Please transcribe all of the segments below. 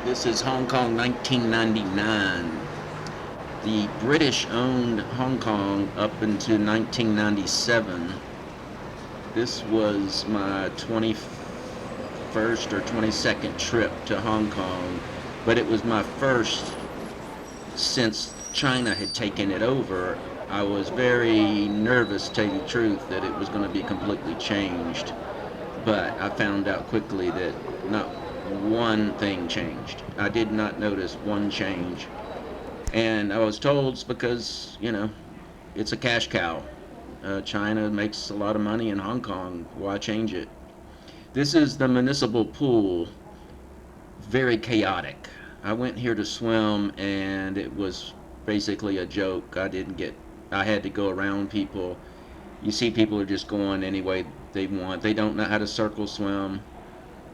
This is Hong Kong 1999. The British owned Hong Kong up until 1997. This was my 21st or 22nd trip to Hong Kong, but it was my first since China had taken it over. I was very nervous, to tell you the truth, that it was going to be completely changed. But I found out quickly that not one thing changed. I did not notice one change. And I was told it's because, it's a cash cow. China makes a lot of money in Hong Kong. Why change it? This is the municipal pool. Very chaotic. I went here to swim and it was basically a joke. I had to go around people. You see, people are just going any way they want. They don't know how to circle swim.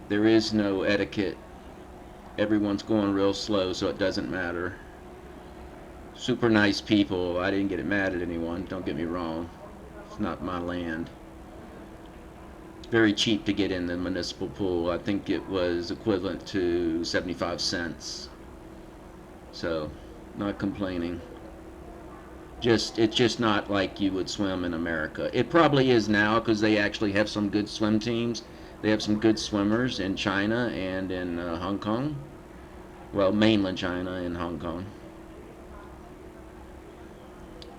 There is no etiquette. Everyone's going real slow, so it doesn't matter. Super nice people. I didn't get mad at anyone. Don't get me wrong. It's not my land. Very cheap to get in the municipal pool. I think it was equivalent to 75 cents. So, not complaining. It's just not like you would swim in America. It probably is now because they actually have some good swim teams. They have some good swimmers in China and in Hong Kong. Well, mainland China and Hong Kong.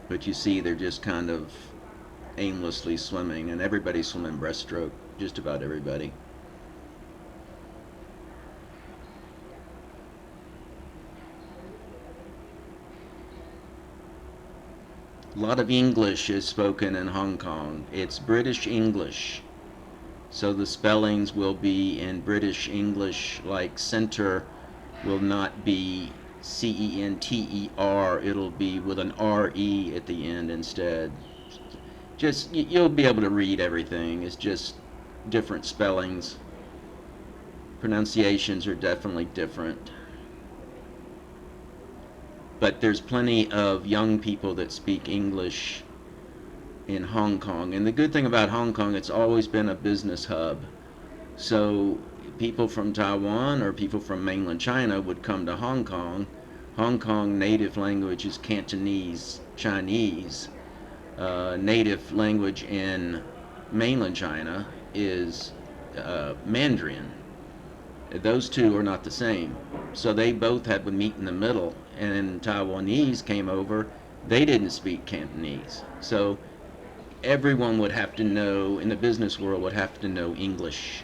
But you see, they're just kind of aimlessly swimming, and everybody's swimming breaststroke. Just about everybody. A lot of English is spoken in Hong Kong. It's British English. So the spellings will be in British English, like center will not be center, it'll be with an re at the end instead. Just you'll be able to read everything. It's just different spellings. Pronunciations are definitely different. But there's plenty of young people that speak English in Hong Kong. And the good thing about Hong Kong, it's always been a business hub. So people from Taiwan or people from mainland China would come to Hong Kong. Hong Kong native language is Cantonese, Chinese. Native language in mainland China is Mandarin. Those two are not the same. So they both had to meet in the middle. And Taiwanese came over, they didn't speak Cantonese. So everyone would have to know, in the business world, would have to know English.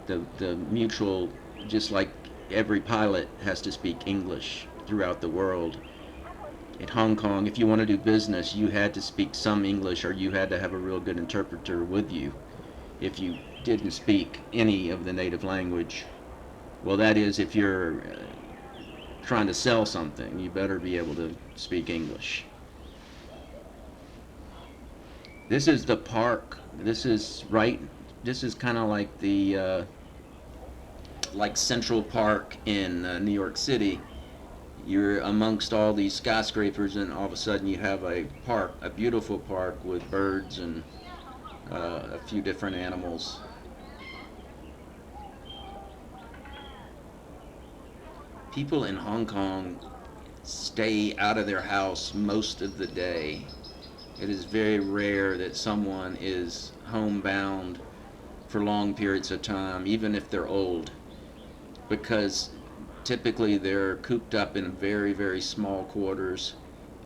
The mutual, just like every pilot has to speak English throughout the world. In Hong Kong, if you want to do business, you had to speak some English or you had to have a real good interpreter with you. If you didn't speak any of the native language, well, that is, if you're trying to sell something, you better be able to speak English. This is the park. This is kind of like the like Central Park in New York City. You're amongst all these skyscrapers, and all of a sudden you have a park, a beautiful park with birds and a few different animals. People in Hong Kong stay out of their house most of the day. It is very rare that someone is homebound for long periods of time, even if they're old, because typically they're cooped up in very, very small quarters.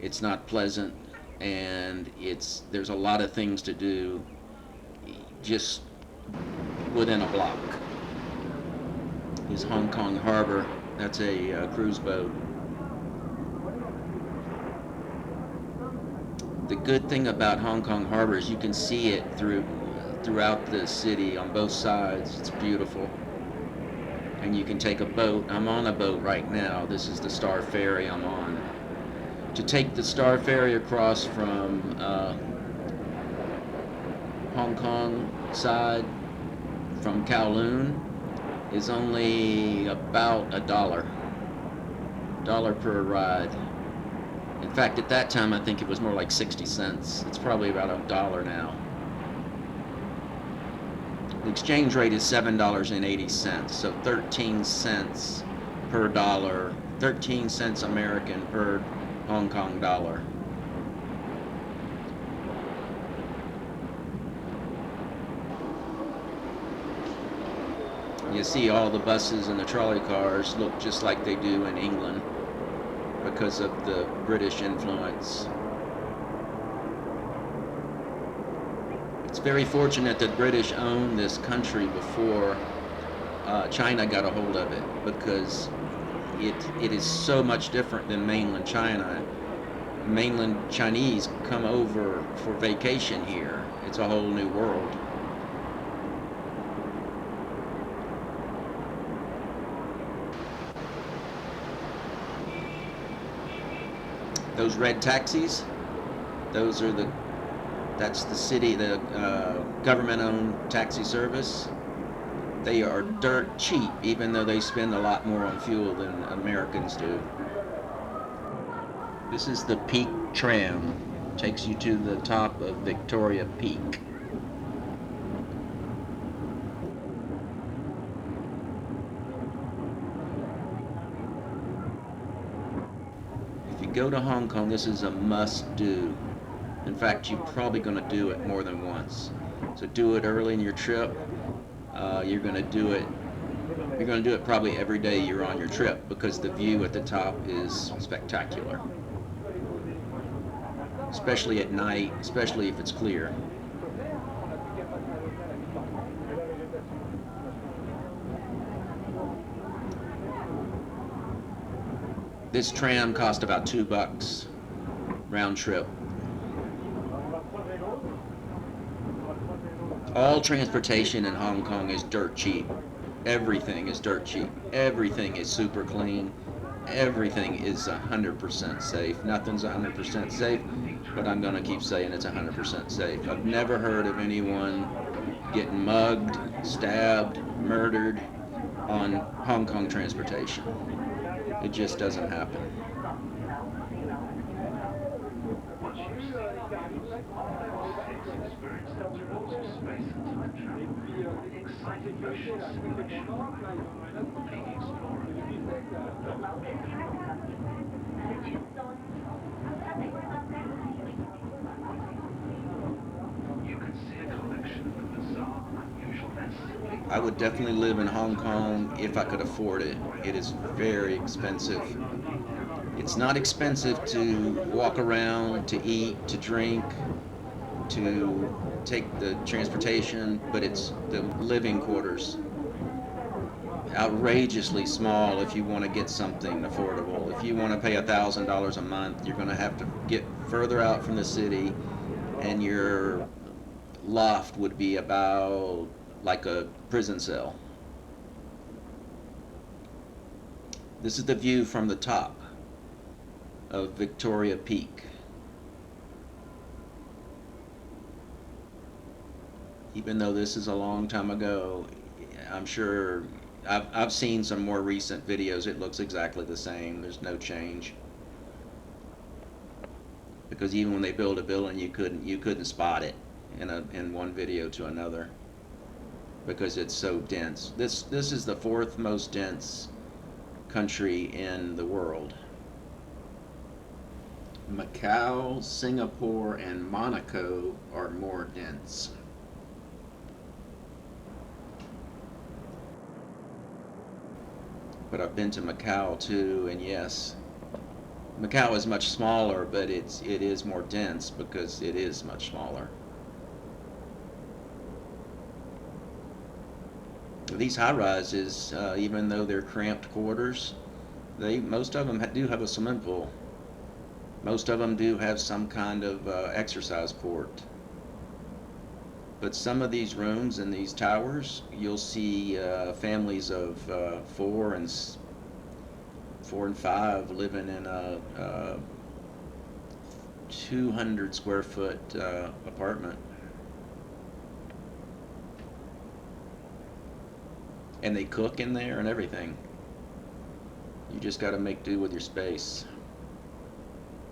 It's not pleasant, and there's a lot of things to do just within a block. Is Hong Kong Harbor. That's a cruise boat. The good thing about Hong Kong Harbor is you can see it throughout the city on both sides. It's beautiful. And you can take a boat. I'm on a boat right now. This is the Star Ferry I'm on. To take the Star Ferry across from Hong Kong side, from Kowloon, is only about $1 per ride. In fact, at that time, I think it was more like 60 cents. It's probably about $1 now. The exchange rate is $7.80, so 13 cents per dollar, 13 cents American per Hong Kong dollar. You see all the buses and the trolley cars look just like they do in England because of the British influence. It's very fortunate that British owned this country before China got a hold of it, because it is so much different than mainland China. Mainland Chinese come over for vacation here. It's a whole new world. Those red taxis, those are that's the city, the government-owned taxi service. They are dirt cheap, even though they spend a lot more on fuel than Americans do. This is the Peak Tram. Takes you to the top of Victoria Peak. If you go to Hong Kong, this is a must-do. In fact, you're probably going to do it more than once. So do it early in your trip. You're going to do it. You're going to do it probably every day you're on your trip, because the view at the top is spectacular. Especially at night, especially if it's clear. This tram cost about $2 round trip. All transportation in Hong Kong is dirt cheap. Everything is dirt cheap. Everything is super clean. Everything is 100% safe. Nothing's 100% safe, but I'm going to keep saying it's 100% safe. I've never heard of anyone getting mugged, stabbed, murdered on Hong Kong transportation. It just doesn't happen. I would definitely live in Hong Kong if I could afford it. It is very expensive. It's not expensive to walk around, to eat, to drink, to take the transportation, but it's the living quarters. Outrageously small if you want to get something affordable. If you want to pay $1,000 a month, you're going to have to get further out from the city, and your loft would be about like a prison cell. This is the view from the top of Victoria Peak. Even though this is a long time ago, I'm sure I've seen some more recent videos. It looks exactly the same. There's no change. Because even when they build a building, you couldn't spot it in one video to another, because it's so dense. This is the fourth most dense country in the world. Macau, Singapore, and Monaco are more dense. But I've been to Macau too, and yes, Macau is much smaller, but it is more dense because it is much smaller. These high-rises, even though they're cramped quarters, most of them do have a swimming pool. Most of them do have some kind of exercise court. But some of these rooms in these towers, you'll see families of four and five living in a 200 square foot apartment. And they cook in there and everything. You just got to make do with your space.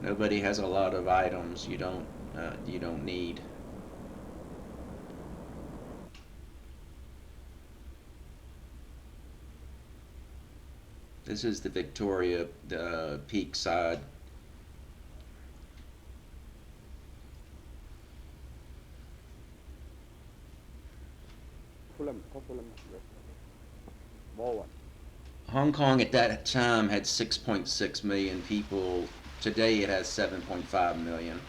Nobody has a lot of items you don't need. This is the Victoria Peak side. Hong Kong at that time had 6.6 million people. Today it has 7.5 million.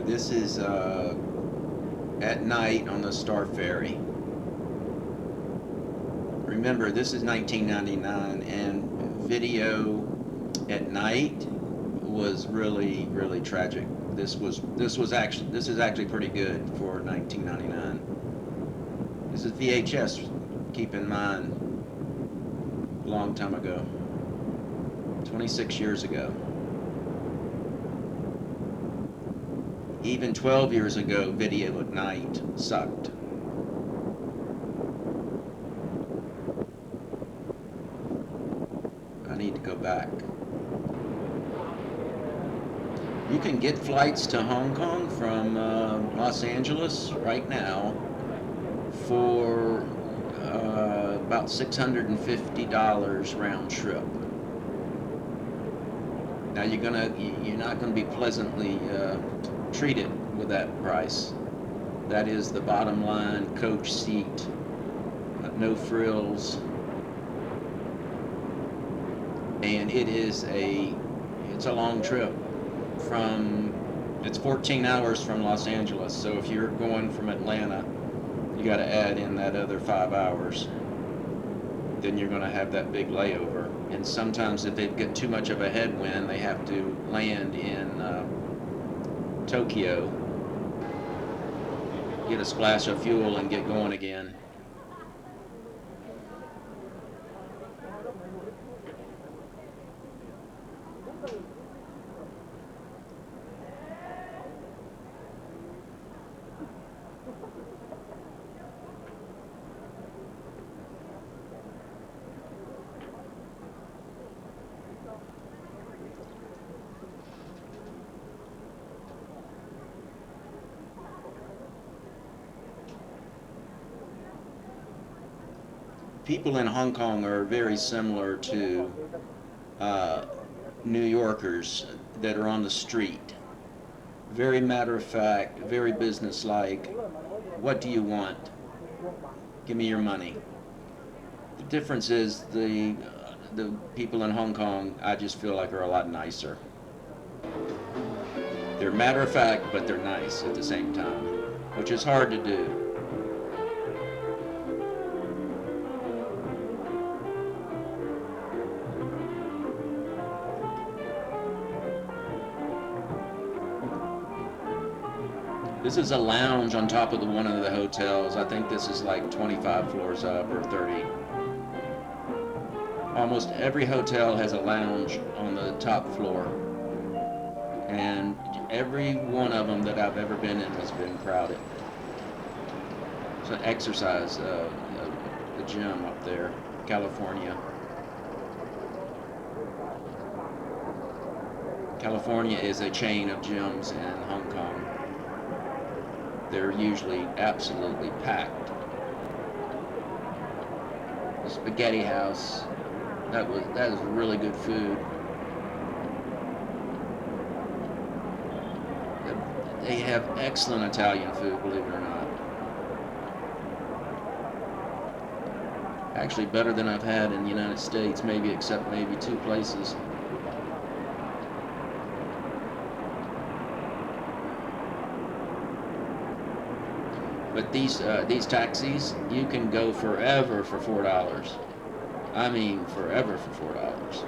This is at night on the Star Ferry. Remember, this is 1999, and video at night was really, really tragic. This is actually pretty good for 1999. This is VHS. Keep in mind, a long time ago, 26 years ago. Even 12 years ago, video at night sucked. I need to go back. You can get flights to Hong Kong from Los Angeles right now for about $650 round trip. Now you're not gonna be pleasantly treated with that price. That is the bottom line coach seat, no frills, and it's a long trip. It's 14 hours from Los Angeles, so if you're going from Atlanta, you got to add in that other 5 hours. Then you're going to have that big layover, and sometimes if they get too much of a headwind, they have to land in Tokyo, get a splash of fuel, and get going again. People in Hong Kong are very similar to New Yorkers that are on the street. Very matter of fact, very businesslike. What do you want? Give me your money. The difference is the people in Hong Kong, I just feel like, are a lot nicer. They're matter of fact, but they're nice at the same time, which is hard to do. This is a lounge on top of one of the hotels. I think this is like 25 floors up or 30. Almost every hotel has a lounge on the top floor. And every one of them that I've ever been in has been crowded. It's an exercise, the gym up there, California. California is a chain of gyms in Hong Kong. They're usually absolutely packed. The spaghetti house, that is really good food. They have excellent Italian food, believe it or not. Actually better than I've had in the United States, maybe, except maybe 2 places. But these taxis, you can go forever for $4. I mean, forever for $4.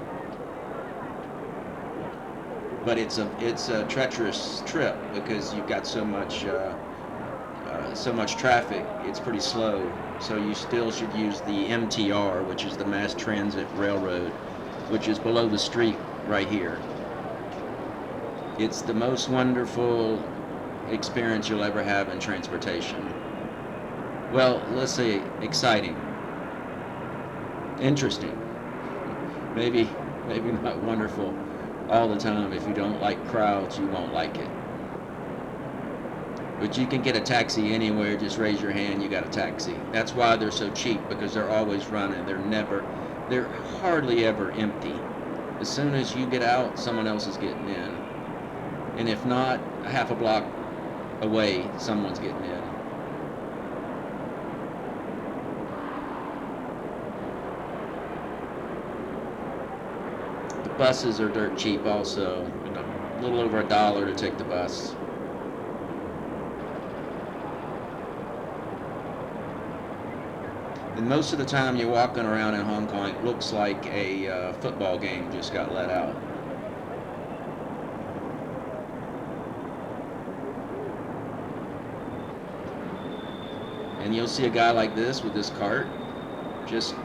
But it's a treacherous trip because you've got so much traffic. It's pretty slow. So you still should use the MTR, which is the Mass Transit Railroad, which is below the street right here. It's the most wonderful experience you'll ever have in transportation. Well, let's say exciting, interesting, maybe maybe not wonderful all the time. If you don't like crowds, you won't like it. But you can get a taxi anywhere. Just raise your hand, you got a taxi. That's why they're so cheap, because they're always running. They're hardly ever empty. As soon as you get out, someone else is getting in. And if not, a half a block away, someone's getting in. The buses are dirt cheap also. A little over $1 to take the bus. And most of the time you're walking around in Hong Kong, it looks like a football game just got let out. And you'll see a guy like this with this cart just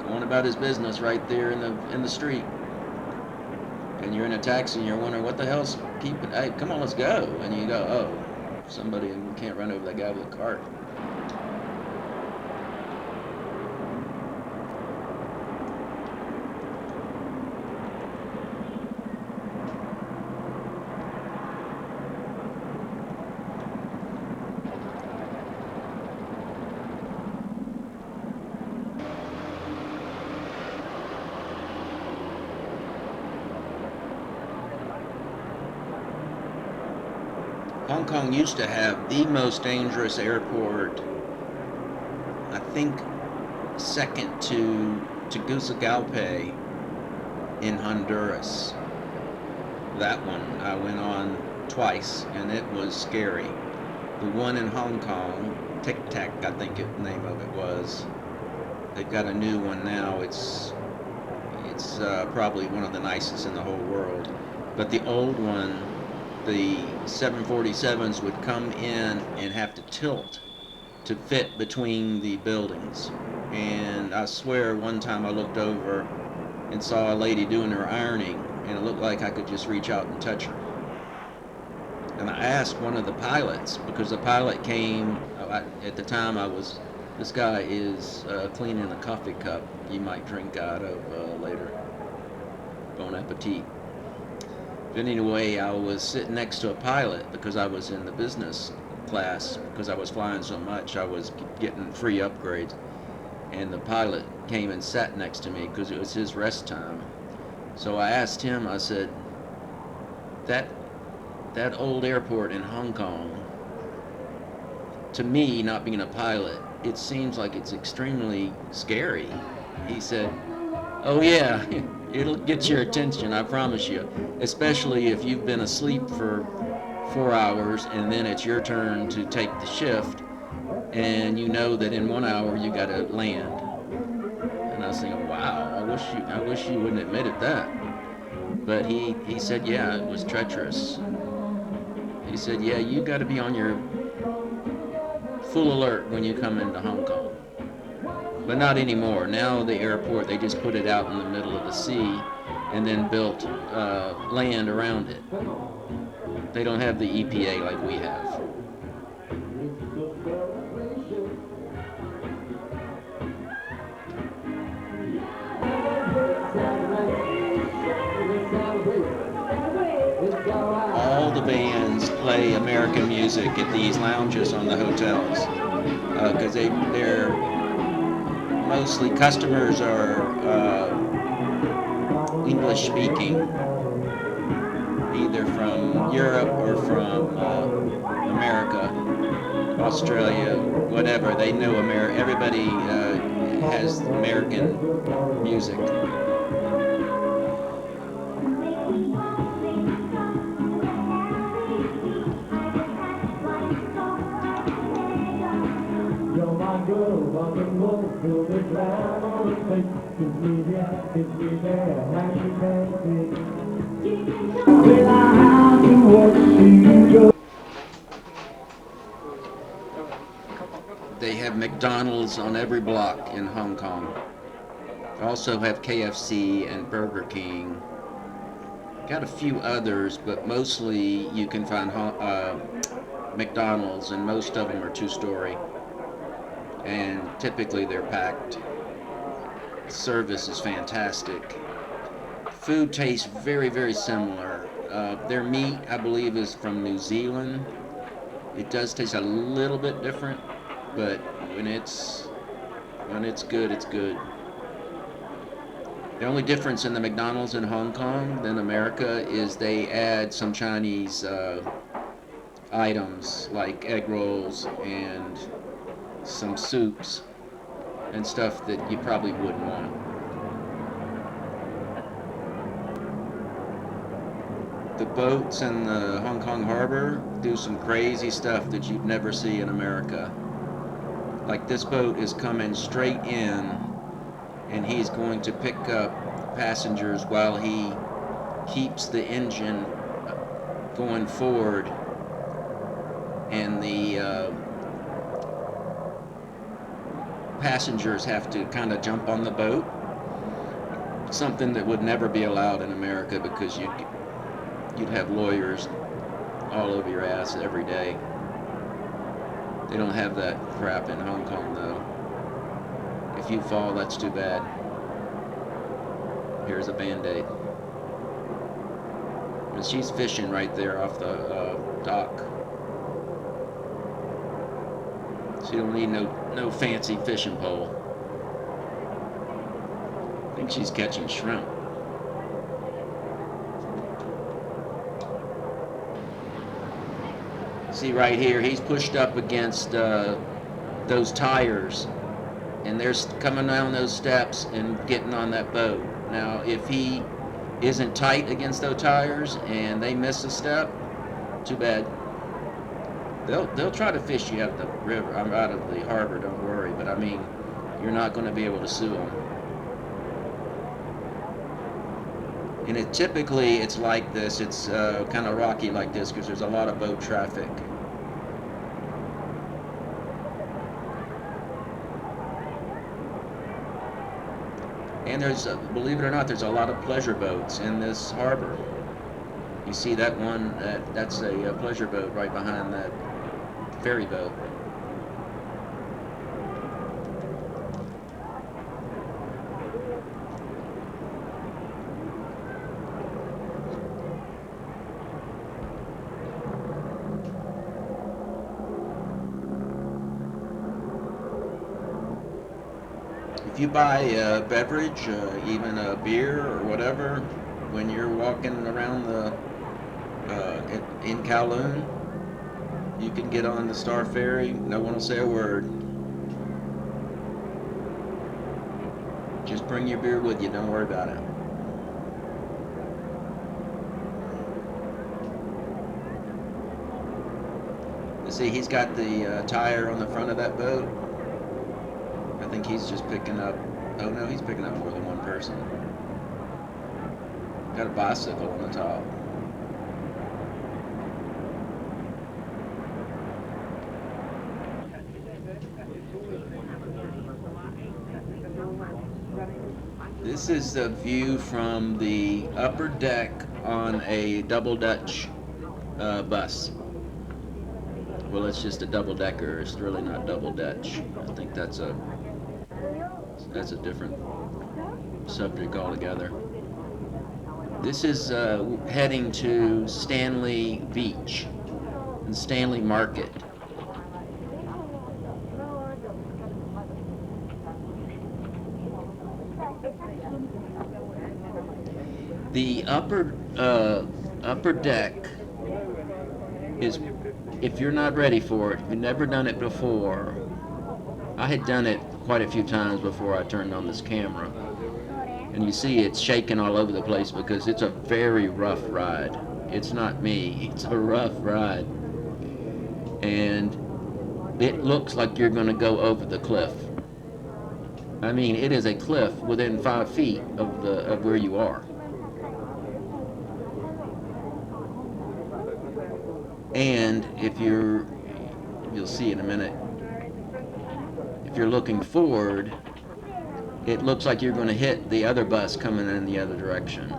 going about his business right there in the street. And you're in a taxi and you're wondering what the hell's keeping, hey, come on, let's go. And you go, oh, somebody can't run over that guy with a cart. Hong Kong used to have the most dangerous airport, I think second to Tegucigalpa in Honduras. That one I went on twice and it was scary. The one in Hong Kong, Tic Tac I think the name of it was, they've got a new one now. It's probably one of the nicest in the whole world. But the old one, the 747s would come in and have to tilt to fit between the buildings. And I swear one time I looked over and saw a lady doing her ironing, and it looked like I could just reach out and touch her. And I asked one of the pilots, because the pilot came, at the time this guy is cleaning a coffee cup you might drink out of later. Bon appetit. But anyway, I was sitting next to a pilot because I was in the business class. Because I was flying so much, I was getting free upgrades. And the pilot came and sat next to me because it was his rest time. So I asked him, I said, that old airport in Hong Kong, to me, not being a pilot, it seems like it's extremely scary. He said, oh yeah, it'll get your attention, I promise you. Especially if you've been asleep for 4 hours and then it's your turn to take the shift and you know that in 1 hour you gotta land. And I was thinking, wow, I wish you wouldn't admitted that. But he said, yeah, it was treacherous. He said, yeah, you gotta be on your full alert when you come into Hong Kong. But not anymore. Now the airport, they just put it out in the middle of the sea and then built land around it. They don't have the EPA like we have. All the bands play American music at these lounges on the hotels because they're mostly customers are English speaking, either from Europe or from America, Australia, whatever. They know everybody has American music. They have McDonald's on every block in Hong Kong. They also have KFC and Burger King. Got a few others, but mostly you can find McDonald's, and most of them are two-story, and typically they're packed. Service is fantastic. Food tastes very, very similar. Their meat, I believe, is from New Zealand. It does taste a little bit different, but when it's when it's good, it's good. The only difference in the McDonald's in Hong Kong than America is they add some Chinese items like egg rolls and some soups and stuff that you probably wouldn't want. The boats in the Hong Kong harbor do some crazy stuff that you'd never see in America. Like this boat is coming straight in, and he's going to pick up passengers while he keeps the engine going forward, and the passengers have to kind of jump on the boat. Something that would never be allowed in America because you'd have lawyers all over your ass every day. They don't have that crap in Hong Kong though. If you fall, that's too bad. Here's a band-aid. And she's fishing right there off the dock. She don't need no fancy fishing pole. I think she's catching shrimp. See right here, he's pushed up against those tires, and they're coming down those steps and getting on that boat. Now, if he isn't tight against those tires and they miss a step, too bad. They'll try to fish you out of the river. I'm out of the harbor. Don't worry. But I mean, you're not going to be able to sue them. And typically it's like this. It's kind of rocky like this because there's a lot of boat traffic. And there's, believe it or not, there's a lot of pleasure boats in this harbor. You see that one? That's a pleasure boat right behind that ferry boat. If you buy a beverage, even a beer or whatever, when you're walking around in Kowloon, you can get on the Star Ferry. No one will say a word. Just bring your beer with you. Don't worry about it. You see, he's got the tire on the front of that boat. I think he's just picking up. Oh no, he's picking up more than one person. Got a bicycle on the top. This is the view from the upper deck on a double Dutch bus. Well, it's just a double decker. It's really not double Dutch. I think that's a different subject altogether. This is heading to Stanley Beach and Stanley Market. The upper deck is, if you're not ready for it, if you've never done it before. I had done it quite a few times before I turned on this camera, and you see it's shaking all over the place because it's a very rough ride. It's not me, it's a rough ride, and it looks like you're going to go over the cliff. I mean, it is a cliff within 5 feet of where you are. And if you'll see in a minute, if you're looking forward, it looks like you're going to hit the other bus coming in the other direction.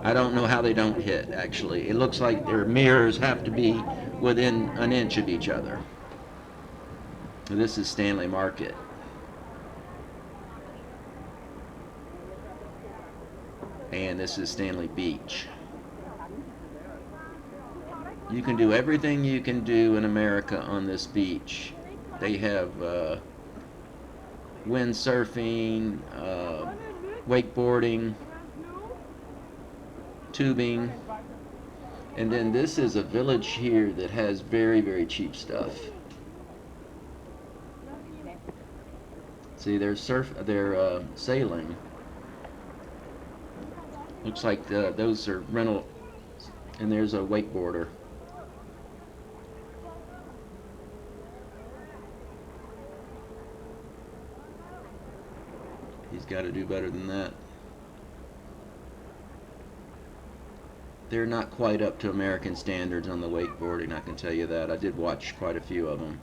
I don't know how they don't hit, actually. It looks like their mirrors have to be within an inch of each other. This is Stanley Market. And this is Stanley Beach. You can do everything you can do in America on this beach. They have windsurfing, wakeboarding, tubing, and then this is a village here that has very, very cheap stuff. See, they're sailing. Looks like those are rental, and there's a wakeboarder. He's got to do better than that. They're not quite up to American standards on the wakeboarding, I can tell you that. I did watch quite a few of them.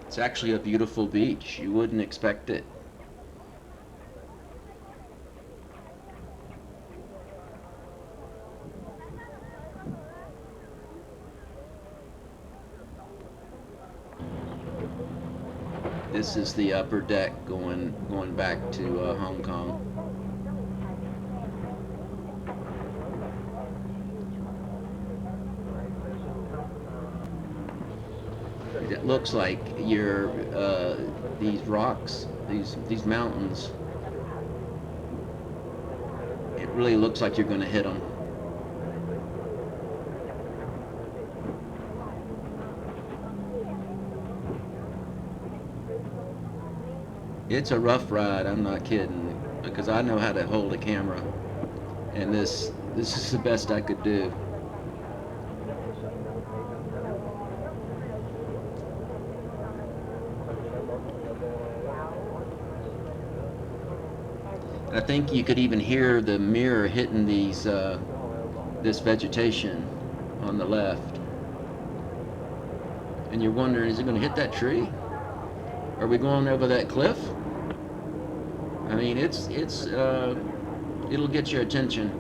It's actually a beautiful beach. You wouldn't expect it. This is the upper deck going back to Hong Kong. It looks like you're these rocks, these mountains. It really looks like you're going to hit them. It's a rough ride, I'm not kidding, because I know how to hold a camera, and this is the best I could do. I think you could even hear the mirror hitting this vegetation on the left, and you're wondering, is it going to hit that tree? Are we going over that cliff? I mean, it'll get your attention.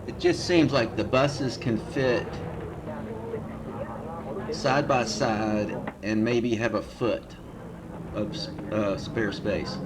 It just seems like the buses can fit side by side and maybe have a foot of spare space.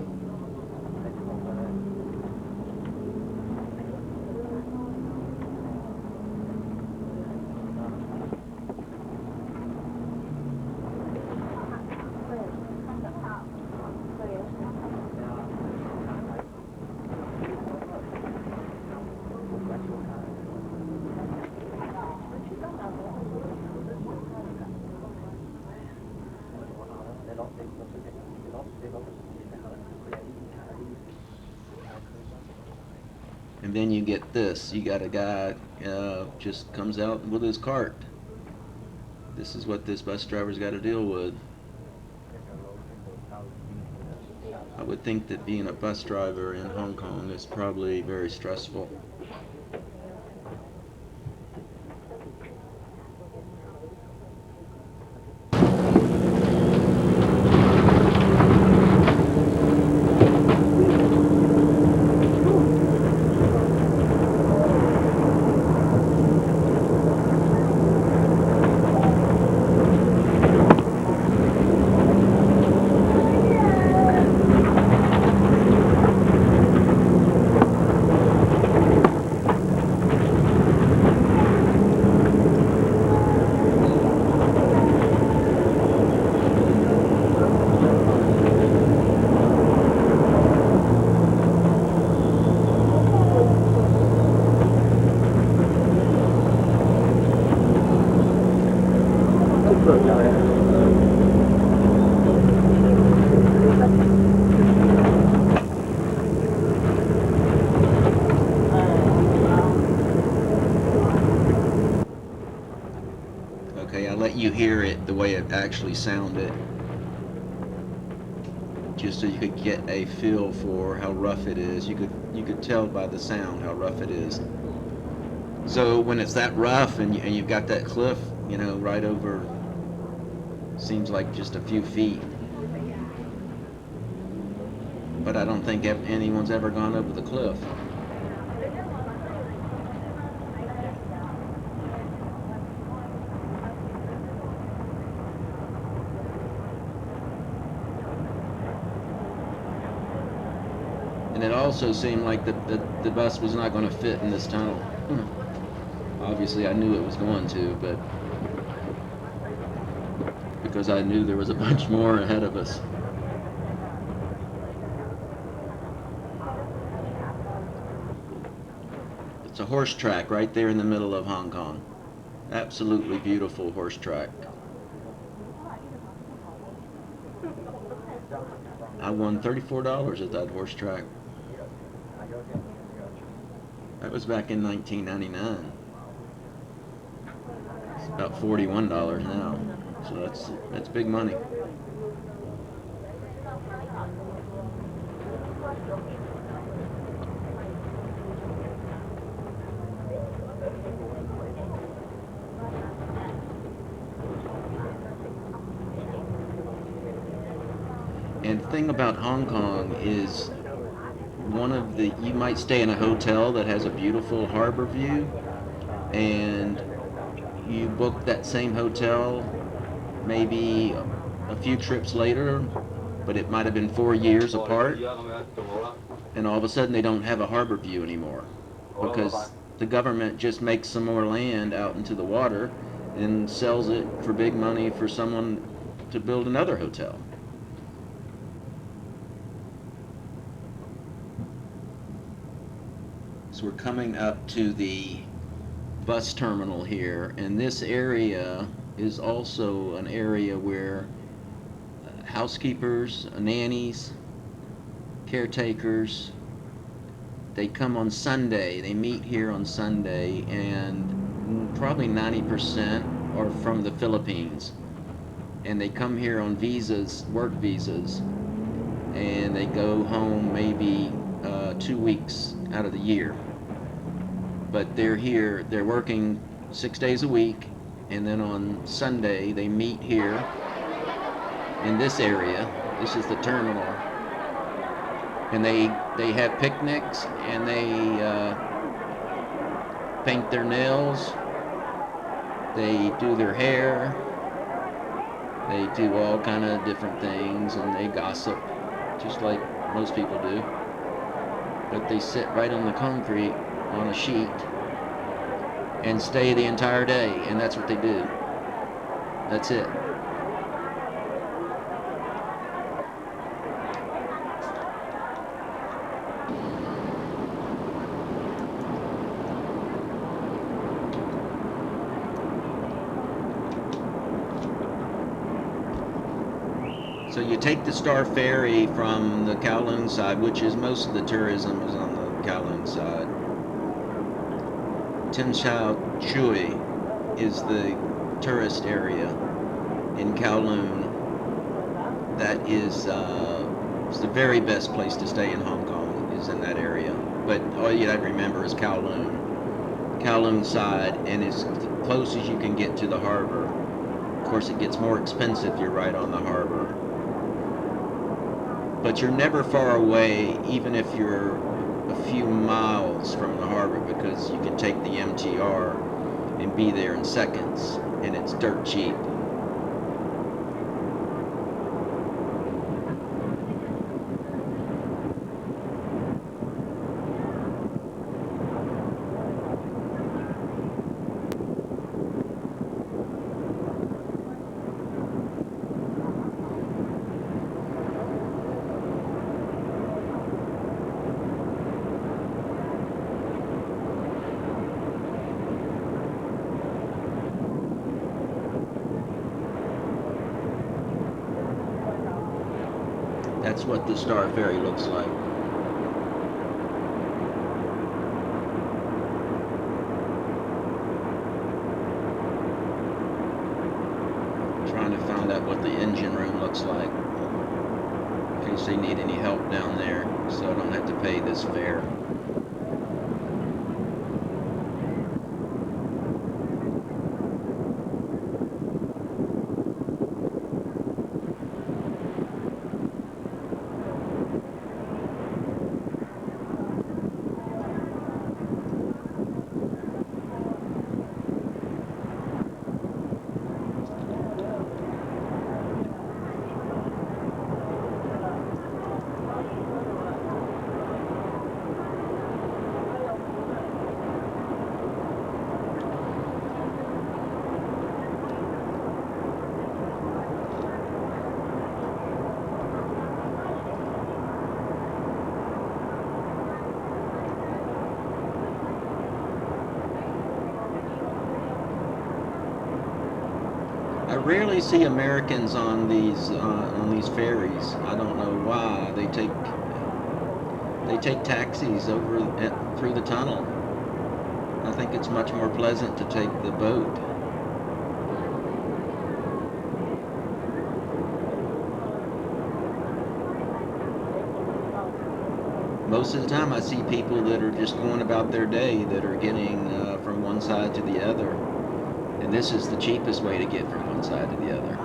And then you get this. You got a guy just comes out with his cart. This is what this bus driver's got to deal with. I would think that being a bus driver in Hong Kong is probably very stressful. Okay, I let you hear it the way it actually sounded, just so you could get a feel for how rough it is. You could tell by the sound how rough it is. So when it's that rough and you've got that cliff, right over, seems like just a few feet. But I don't think anyone's ever gone over the cliff. And it also seemed like the bus was not going to fit in this tunnel. Obviously, I knew it was going to, but because I knew there was a bunch more ahead of us. It's a horse track right there in the middle of Hong Kong. Absolutely beautiful horse track. I won $34 at that horse track. That was back in 1999. It's about $41 now, so that's big money. And the thing about Hong Kong is you might stay in a hotel that has a beautiful harbor view, and you book that same hotel maybe a few trips later, but it might have been 4 years apart, and all of a sudden they don't have a harbor view anymore because the government just makes some more land out into the water and sells it for big money for someone to build another hotel. So we're coming up to the bus terminal here, and this area is also an area where housekeepers, nannies, caretakers, they come on Sunday. They meet here on Sunday, and probably 90% are from the Philippines. And they come here on visas, work visas, and they go home maybe 2 weeks out of the year. But they're here, they're working 6 days a week, and then on Sunday they meet here in this area. This is the terminal, and they have picnics, and they paint their nails, they do their hair, they do all kind of different things, and they gossip just like most people do. But they sit right on the concrete on a sheet and stay the entire day, and that's what they do. That's it. So you take the Star Ferry from the Kowloon side, which is most of the tourism is on the Kowloon side. Tin Shao Tsui is the tourist area in Kowloon that is It's the very best place to stay in Hong Kong is in that area. But all you have to remember is Kowloon side, and as close as you can get to the harbor. Of course, it gets more expensive. You're right on the harbor, but you're never far away, even if you're a few miles from the harbor, because you can take the MTR and be there in seconds, and it's dirt cheap. That's what the Star Ferry looks like. Trying to find out what the engine room looks like, in case they need any help down there, so I don't have to pay this fare. I rarely see Americans on these ferries. I don't know why. They take taxis through the tunnel. I think it's much more pleasant to take the boat. Most of the time, I see people that are just going about their day, that are getting from one side to the other. And this is the cheapest way to get from one side to the other.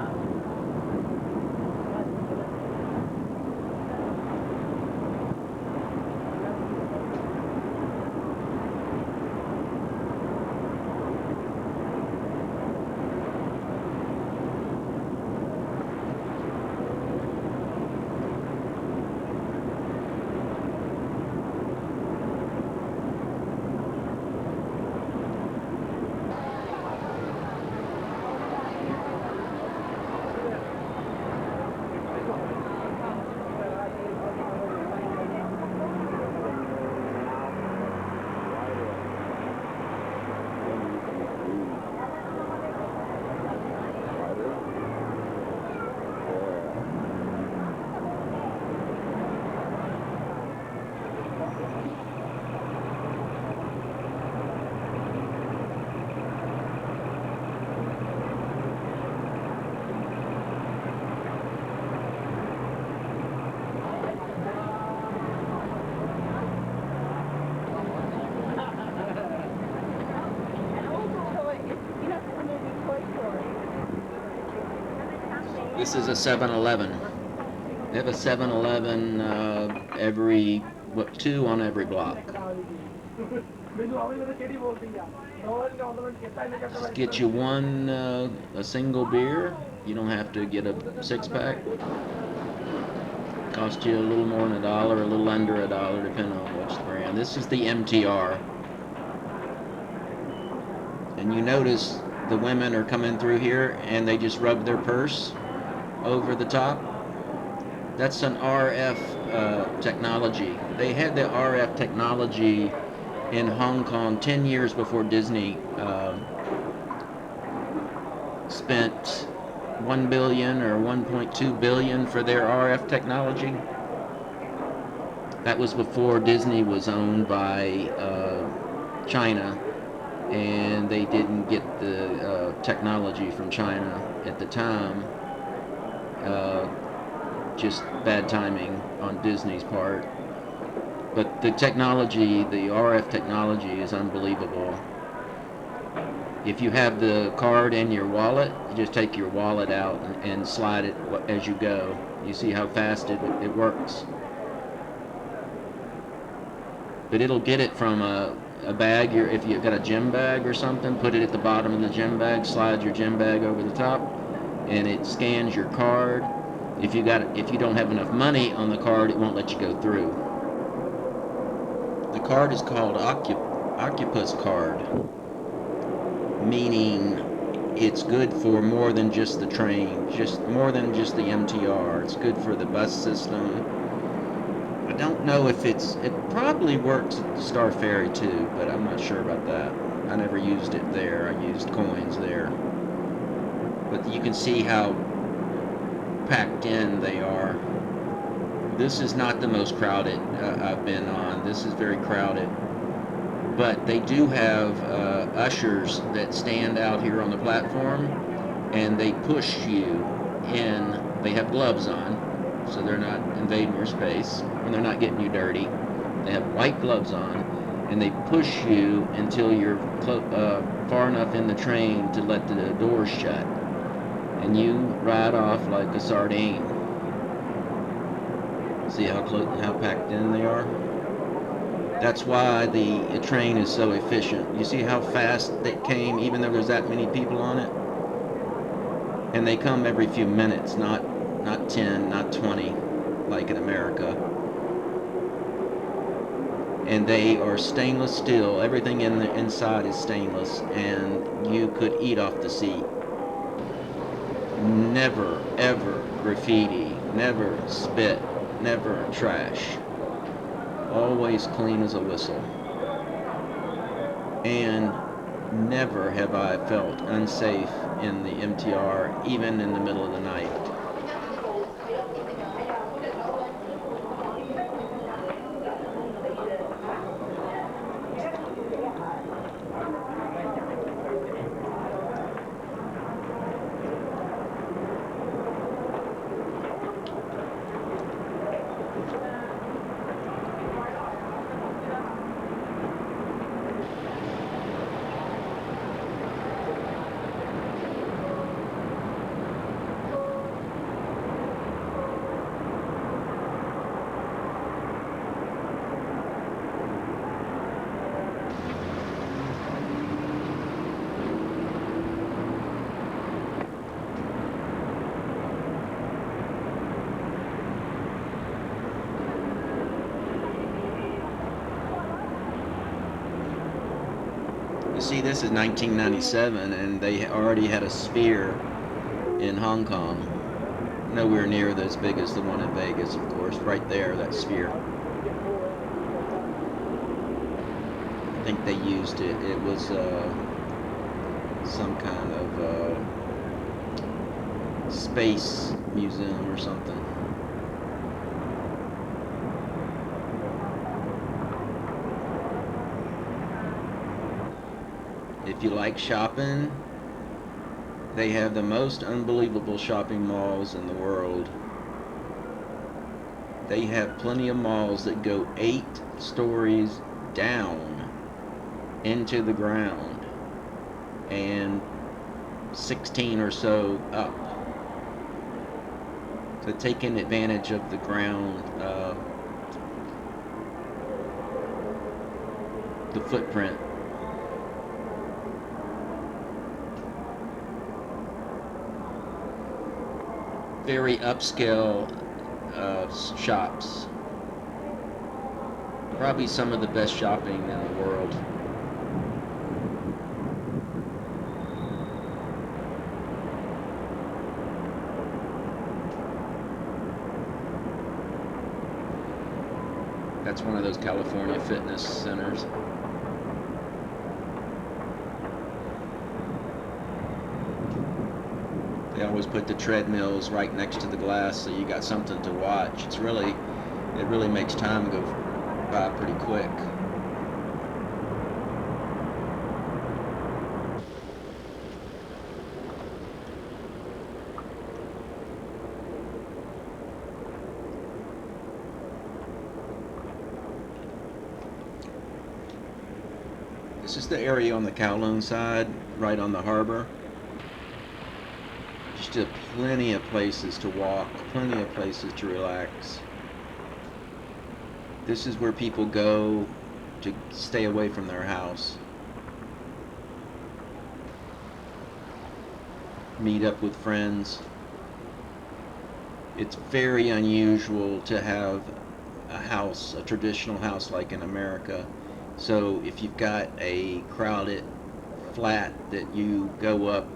This is a 7-Eleven. They have a 7-Eleven two on every block. Just get you a single beer. You don't have to get a six-pack. Cost you a little more than $1, a little under $1, depending on which brand. This is the MTR. And you notice the women are coming through here and they just rub their purse over the top. That's an RF technology. They had the RF technology in Hong Kong 10 years before Disney spent 1 billion or 1.2 billion for their RF technology. That was before Disney was owned by China, and they didn't get the technology from China at the time. just bad timing on Disney's part. But the technology, the RF technology is unbelievable. If you have the card in your wallet, you just take your wallet out and slide it as you go. You see how fast it works. But it'll get it from a bag. If you've got a gym bag or something, put it at the bottom of the gym bag, slide your gym bag over the top, and it scans your card. If you don't have enough money on the card, it won't let you go through. The card is called Octopus card, meaning it's good for more than just the train, just more than just the MTR. It's good for the bus system. I don't know if it probably works at Star Ferry too, but I'm not sure about that. I never used it there. I used coins there. But you can see how packed in they are. This is not the most crowded I've been on. This is very crowded. But they do have ushers that stand out here on the platform, and they push you in. They have gloves on, so they're not invading your space, and they're not getting you dirty. They have white gloves on, and they push you until you're far enough in the train to let the doors shut, and you ride off like a sardine. See how packed in they are? That's why the train is so efficient. You see how fast they came, even though there's that many people on it? And they come every few minutes, not 10, not 20, like in America. And they are stainless steel. Everything in the inside is stainless, and you could eat off the seat. Never, ever graffiti, never spit, never trash. Always clean as a whistle. And never have I felt unsafe in the MTR, even in the middle of the night. See, this is 1997, and they already had a sphere in Hong Kong. Nowhere near as big as the one in Vegas, of course. Right there, that sphere. I think they used it. It was some kind of space museum or something. If you like shopping, they have the most unbelievable shopping malls in the world. They have plenty of malls that go 8 stories down into the ground and 16 or so up. So taking advantage of the ground, the footprint. Very upscale shops. Probably some of the best shopping in the world. That's one of those California fitness centers. They always put the treadmills right next to the glass, so you got something to watch. It really makes time go by pretty quick. This is the area on the Kowloon side, right on the harbor. Just plenty of places to walk, plenty of places to relax. This is where people go to stay away from their house, meet up with friends. It's very unusual to have a house, a traditional house like in America. So if you've got a crowded flat that you go up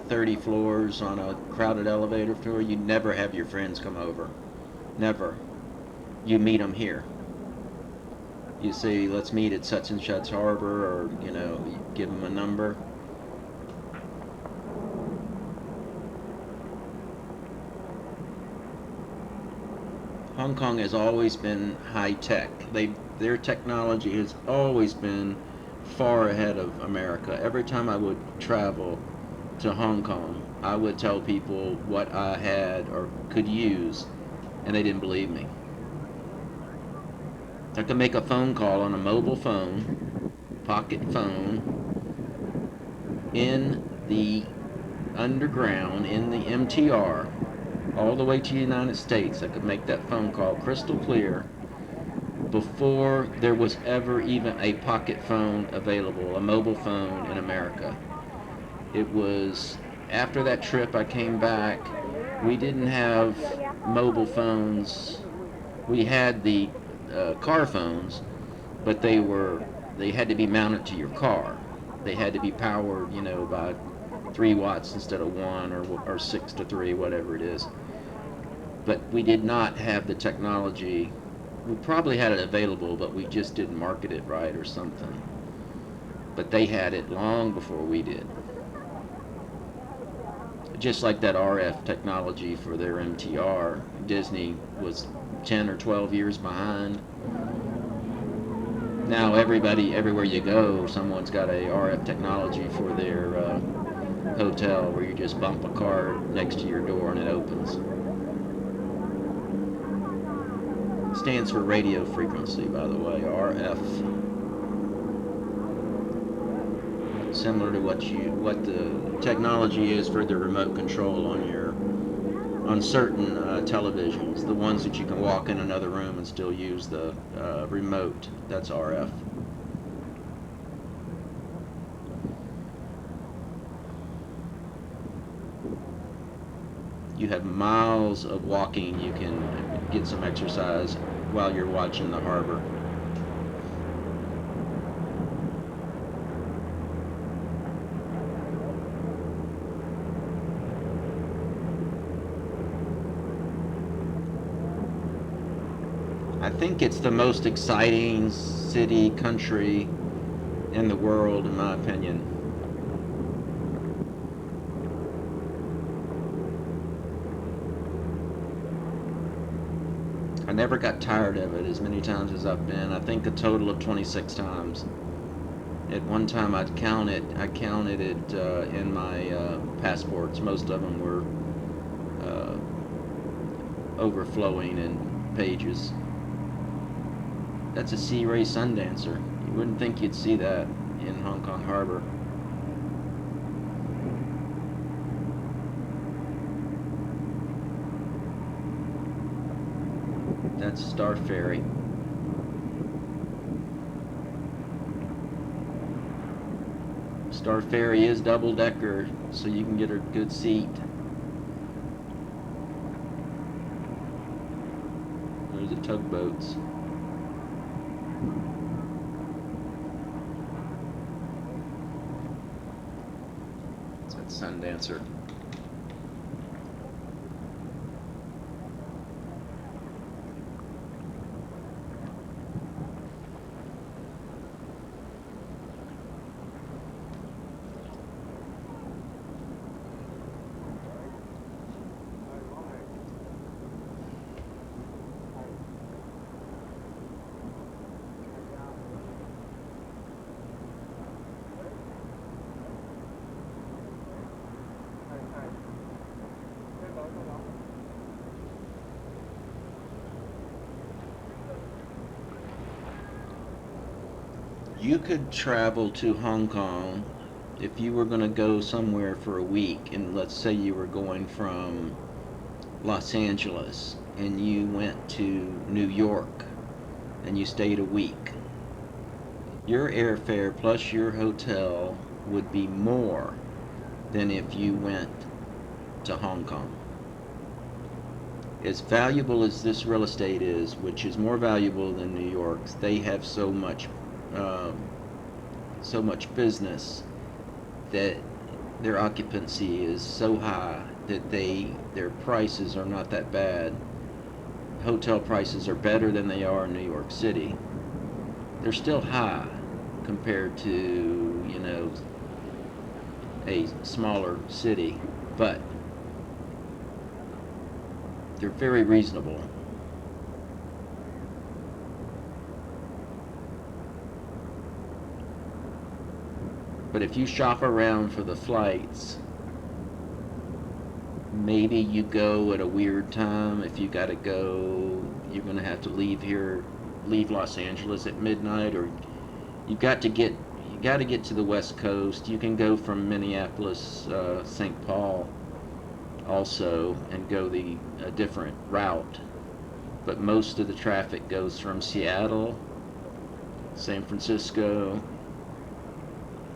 30 floors on a crowded elevator floor, you never have your friends come over. Never. You meet them here. You say, let's meet at such and such harbor, or, you give them a number. Hong Kong has always been high tech. Their technology has always been far ahead of America. Every time I would travel to Hong Kong, I would tell people what I had or could use, and they didn't believe me. I could make a phone call on a mobile phone, pocket phone, in the underground, in the MTR, all the way to the United States. I could make that phone call crystal clear before there was ever even a pocket phone available, a mobile phone in America. It was after that trip I came back, we didn't have mobile phones. We had the car phones, but they had to be mounted to your car. They had to be powered, by 3 watts instead of one, or 6 to 3, whatever it is. But we did not have the technology. We probably had it available, but we just didn't market it right or something. But they had it long before we did. Just like that RF technology for their MTR, Disney was 10 or 12 years behind. Now everybody, everywhere you go, someone's got a RF technology for their hotel, where you just bump a card next to your door and it opens. It stands for radio frequency, by the way, RF. Similar to what the technology is for the remote control on certain televisions, the ones that you can walk in another room and still use the remote. That's RF. You have miles of walking. You can get some exercise while you're watching the harbor. I think it's the most exciting city, country in the world, in my opinion. I never got tired of it as many times as I've been. I think a total of 26 times. At one time I counted it in my passports. Most of them were overflowing in pages. That's a Sea Ray Sundancer. You wouldn't think you'd see that in Hong Kong Harbor. That's Star Ferry. Star Ferry is double-decker, so you can get a good seat. There's the tugboats. That's Sundancer. You could travel to Hong Kong if you were going to go somewhere for a week, and let's say you were going from Los Angeles and you went to New York and you stayed a week. Your airfare plus your hotel would be more than if you went to Hong Kong. As valuable as this real estate is, which is more valuable than New York's, they have um, so much business that their occupancy is so high that their prices are not that bad. Hotel prices are better than they are in New York City. They're still high compared to, a smaller city, but they're very reasonable. But if you shop around for the flights, maybe you go at a weird time. If you got to go, you're going to have to leave Los Angeles at midnight, or you got to get to the West Coast. You can go from Minneapolis, St. Paul, also, and go a different route. But most of the traffic goes from Seattle, San Francisco,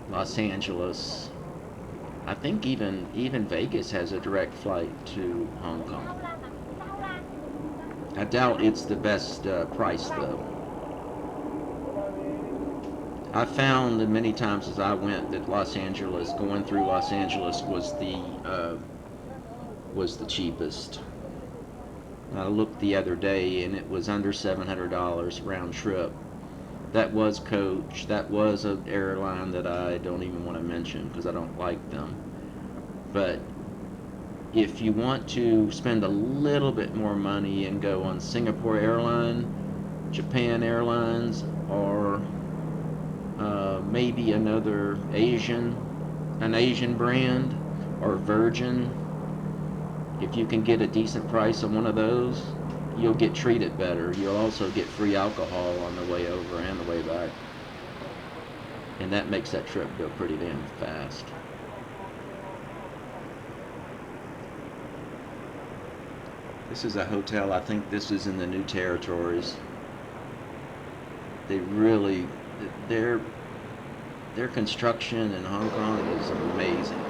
Los Angeles. I think even Vegas has a direct flight to Hong Kong. I doubt it's the best price though. I found that many times as I went that going through Los Angeles was the cheapest. I looked the other day and it was under $700 round trip. That was coach. That was an airline that I don't even want to mention because I don't like them. But if you want to spend a little bit more money and go on Singapore Airline, Japan Airlines, or maybe an Asian brand, or Virgin, if you can get a decent price on one of those, you'll get treated better. You'll also get free alcohol on the way over and the way back. And that makes that trip go pretty damn fast. This is a hotel. I think this is in the New Territories. They really, their construction in Hong Kong is amazing.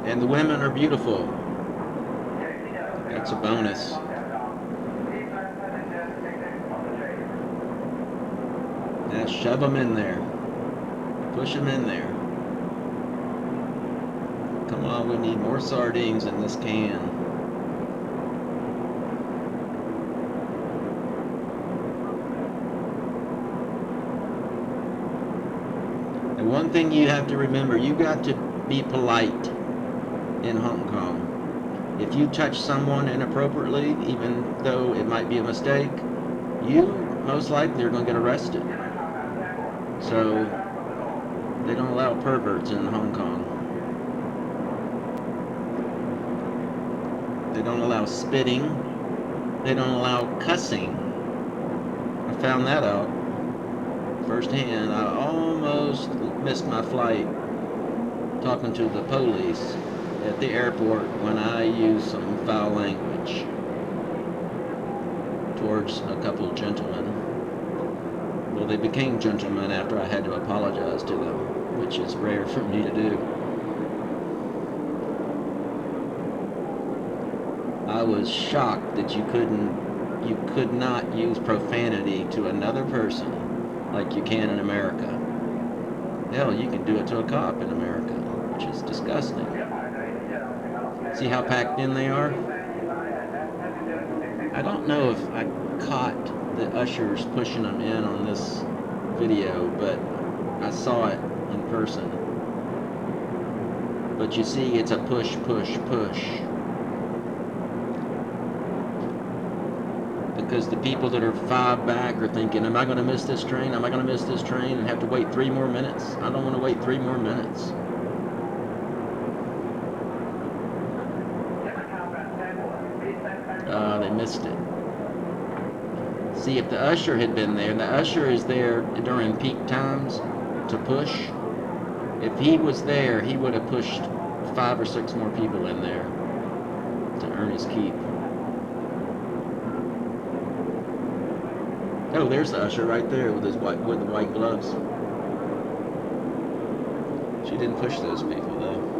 And the women are beautiful. That's a bonus. Yeah, shove them in there. Push them in there. Come on, we need more sardines in this can. And one thing you have to remember, you got to be polite in Hong Kong. If you touch someone inappropriately, even though it might be a mistake, you most likely are going to get arrested. So they don't allow perverts in Hong Kong. They don't allow spitting. They don't allow cussing. I found that out firsthand. I almost missed my flight talking to the police at the airport when I used some foul language towards a couple of gentlemen. Well, they became gentlemen after I had to apologize to them, which is rare for me to do. I was shocked that you could not use profanity to another person like you can in America. Hell, you can do it to a cop in America, which is disgusting. See how packed in they are? I don't know if I caught the ushers pushing them in on this video, but I saw it in person. But you see, it's a push, push, push. Because the people that are 5 back are thinking, am I going to miss this train? Am I going to miss this train and have to wait 3 more minutes? I don't want to wait 3 more minutes. They missed it. See, if the usher had been there, the usher is there during peak times to push. If he was there, he would have pushed 5 or 6 more people in there to earn his keep. Oh, there's the usher right there with the white gloves. She didn't push those people though.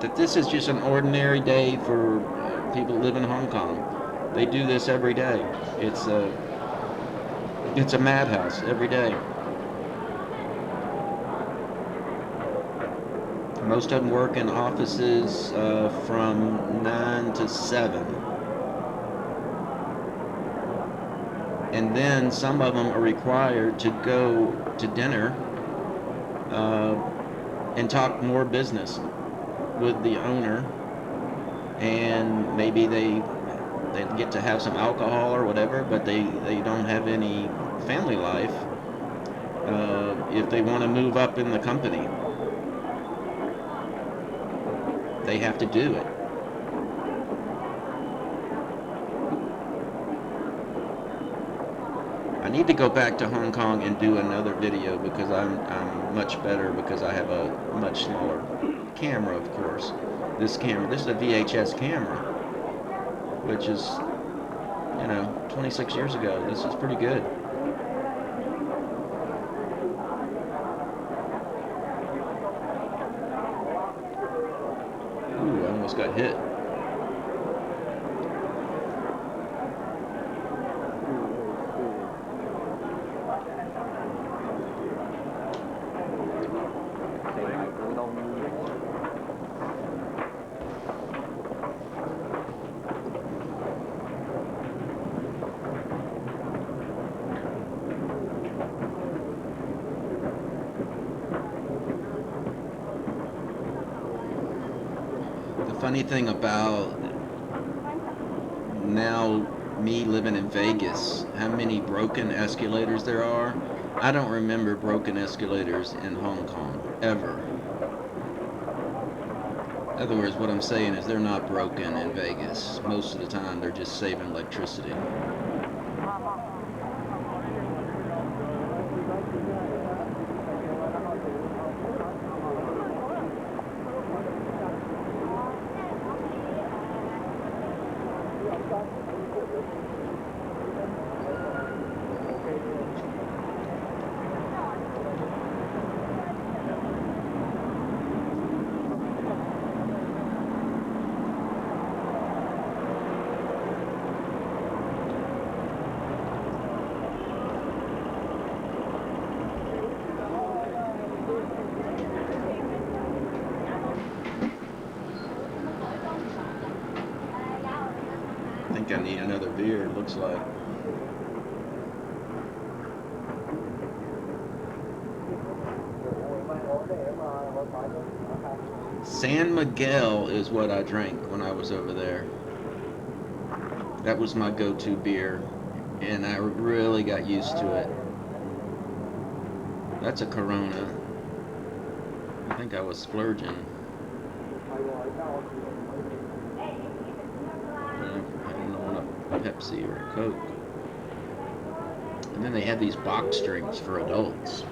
That this is just an ordinary day for people who live in Hong Kong. They do this every day. It's a madhouse every day. Most of them work in offices from 9 to 7. And then some of them are required to go to dinner and talk more business with the owner. And maybe they get to have some alcohol or whatever, but they don't have any family life if they want to move up in the company. They have to do it. I need to go back to Hong Kong and do another video because I'm much better because I have a much smaller camera, of course. This is a VHS camera, which is, 26 years ago. This is pretty good. Ooh, I almost got hit. The funny thing about now me living in Vegas, how many broken escalators there are. I don't remember broken escalators in Hong Kong, ever. In other words, what I'm saying is they're not broken in Vegas. Most of the time they're just saving electricity. I think I need another beer, it looks like. San Miguel is what I drank when I was over there. That was my go-to beer, and I really got used to it. That's a Corona. I think I was splurging. I didn't want a Pepsi or a Coke. And then they had these box drinks for adults.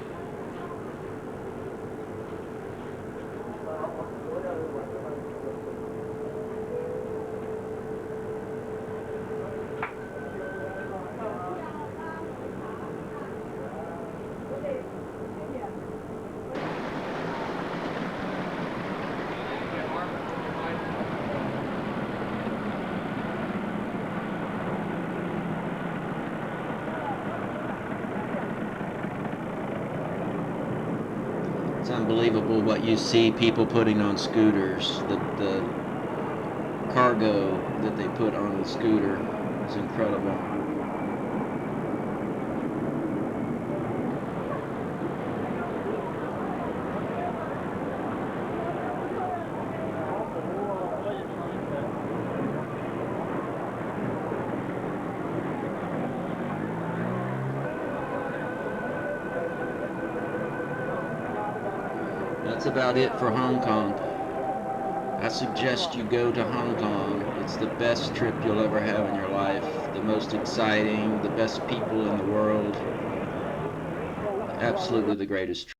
It's unbelievable what you see people putting on scooters. The cargo that they put on the scooter is incredible. That's about it for Hong Kong. I suggest you go to Hong Kong. It's the best trip you'll ever have in your life, the most exciting, the best people in the world. Absolutely the greatest